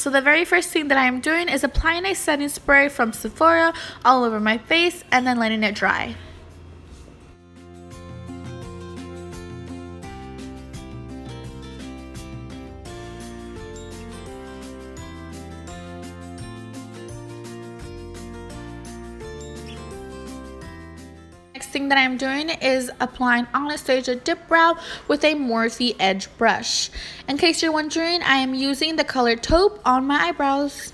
So the very first thing that I am doing is applying a setting spray from Sephora all over my face and then letting it dry. Next thing that I'm doing is applying Anastasia Dip Brow with a Morphe Edge brush. In case you're wondering, I am using the color taupe on my eyebrows.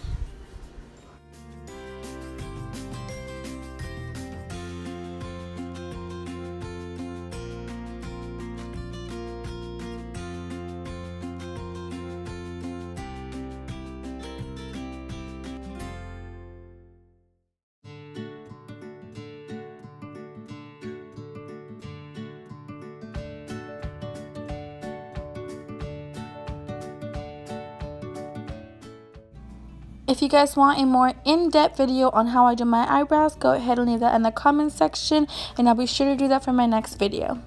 If you guys want a more in-depth video on how I do my eyebrows, go ahead and leave that in the comment section, and I'll be sure to do that for my next video.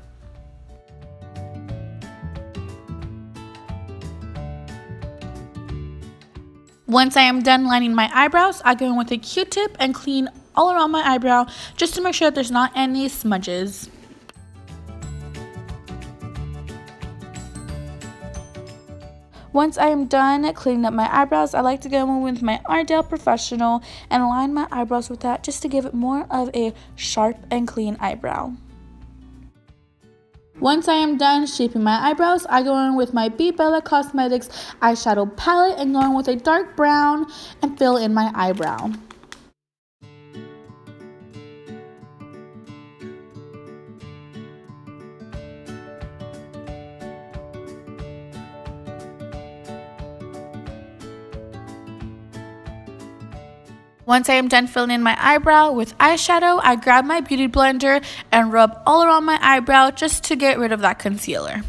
Once I am done lining my eyebrows, I go in with a Q-tip and clean all around my eyebrow just to make sure that there's not any smudges. Once I am done cleaning up my eyebrows, I like to go in with my Ardell Professional and line my eyebrows with that just to give it more of a sharp and clean eyebrow. Once I am done shaping my eyebrows, I go in with my Be Bella Cosmetics eyeshadow palette and go in with a dark brown and fill in my eyebrow. Once I am done filling in my eyebrow with eyeshadow, I grab my beauty blender and rub all around my eyebrow just to get rid of that concealer.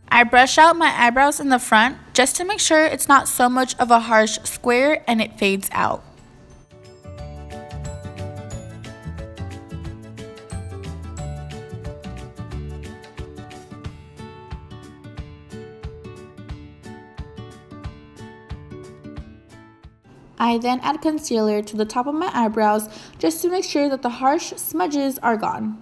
I brush out my eyebrows in the front just to make sure it's not so much of a harsh square and it fades out. I then add concealer to the top of my eyebrows just to make sure that the harsh smudges are gone.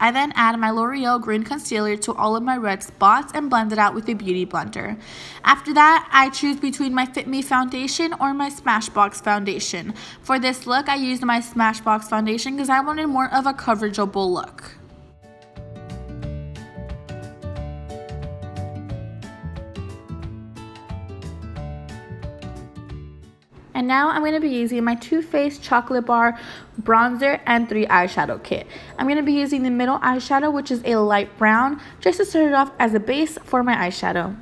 I then add my L'Oreal green concealer to all of my red spots and blend it out with a beauty blender. After that, I choose between my Fit Me foundation or my Smashbox foundation. For this look, I used my Smashbox foundation because I wanted more of a coverageable look. And now I'm going to be using my Too Faced Chocolate Bar Bronzer and 3 Eyeshadow Kit. I'm going to be using the middle eyeshadow, which is a light brown, just to start it off as a base for my eyeshadow.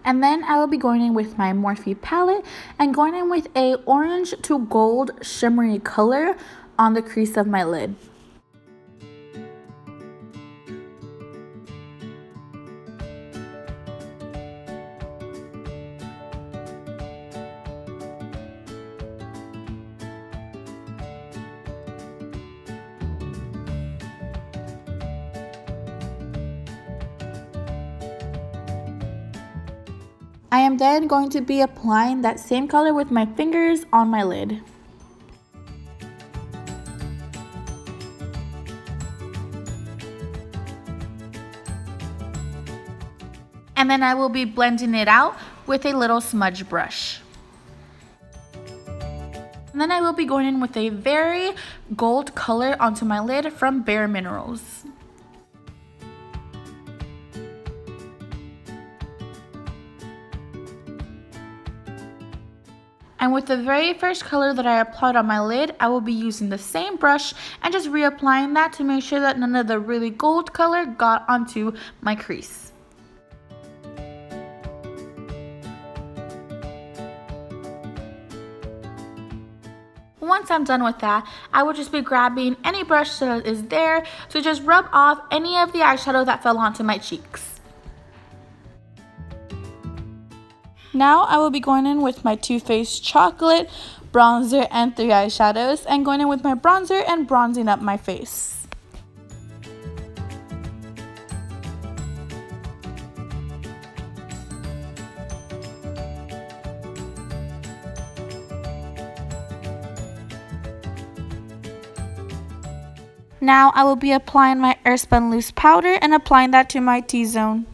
And then I will be going in with my Morphe palette and going in with a orange to gold shimmery color on the crease of my lid. I am then going to be applying that same color with my fingers on my lid. And then I will be blending it out with a little smudge brush. And then I will be going in with a very gold color onto my lid from Bare Minerals. And with the very first color that I applied on my lid, I will be using the same brush and just reapplying that to make sure that none of the really gold color got onto my crease. Once I'm done with that, I will just be grabbing any brush that is there to just rub off any of the eyeshadow that fell onto my cheeks. Now I will be going in with my Too Faced chocolate bronzer and 3 eyeshadows, and going in with my bronzer and bronzing up my face. Now I will be applying my Airspun loose powder and applying that to my T-zone.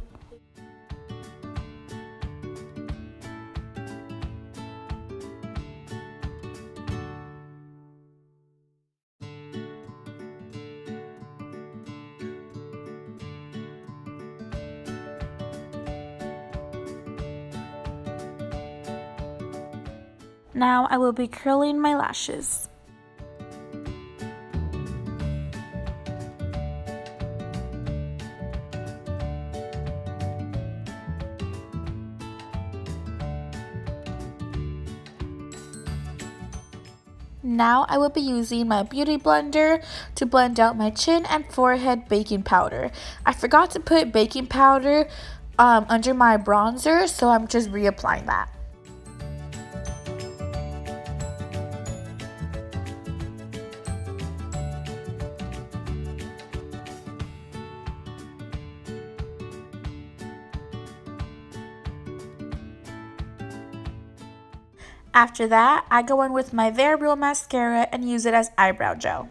Now I will be curling my lashes. Now I will be using my beauty blender to blend out my chin and forehead baking powder. I forgot to put baking powder under my bronzer, so I'm just reapplying that. After that, I go in with my They're Real mascara and use it as eyebrow gel.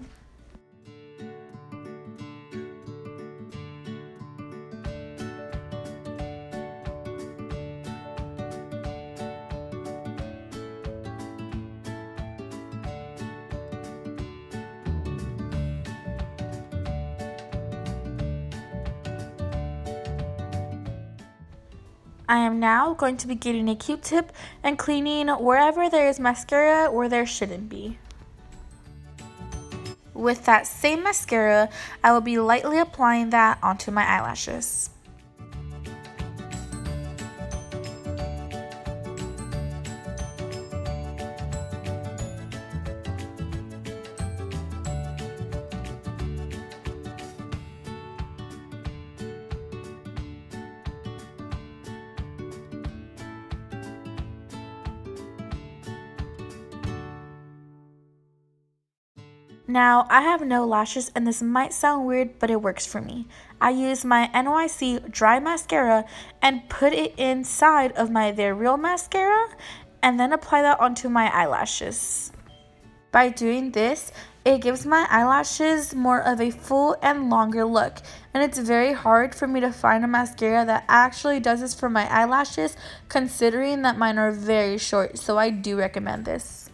I am now going to be getting a Q-tip and cleaning wherever there is mascara where there shouldn't be. With that same mascara, I will be lightly applying that onto my eyelashes. Now, I have no lashes and this might sound weird, but it works for me. I use my NYC dry mascara and put it inside of my They're Real mascara and then apply that onto my eyelashes. By doing this, it gives my eyelashes more of a full and longer look, and it's very hard for me to find a mascara that actually does this for my eyelashes, considering that mine are very short, so I do recommend this.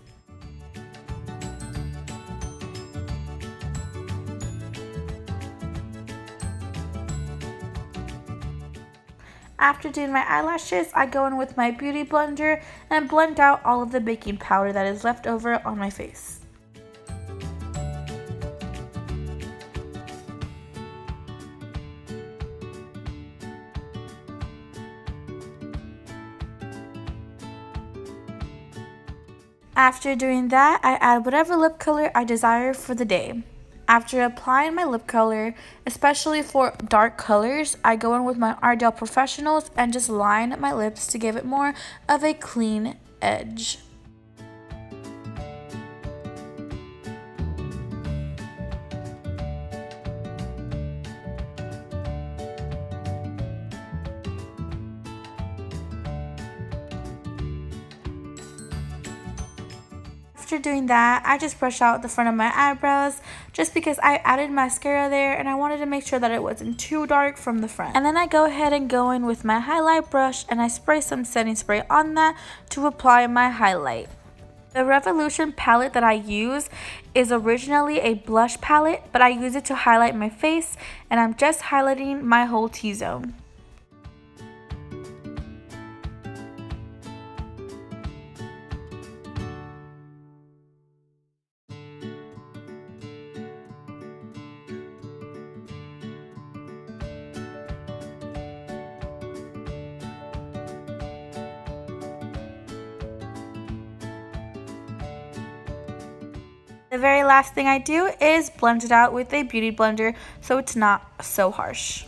After doing my eyelashes, I go in with my beauty blender and blend out all of the baking powder that is left over on my face. After doing that, I add whatever lip color I desire for the day. After applying my lip color, especially for dark colors, I go in with my Ardell Professionals and just line my lips to give it more of a clean edge. After doing that, I just brush out the front of my eyebrows just because I added mascara there and I wanted to make sure that it wasn't too dark from the front. And then I go ahead and go in with my highlight brush and I spray some setting spray on that to apply my highlight. The Revolution palette that I use is originally a blush palette, but I use it to highlight my face, and I'm just highlighting my whole T-zone. The very last thing I do is blend it out with a beauty blender so it's not so harsh.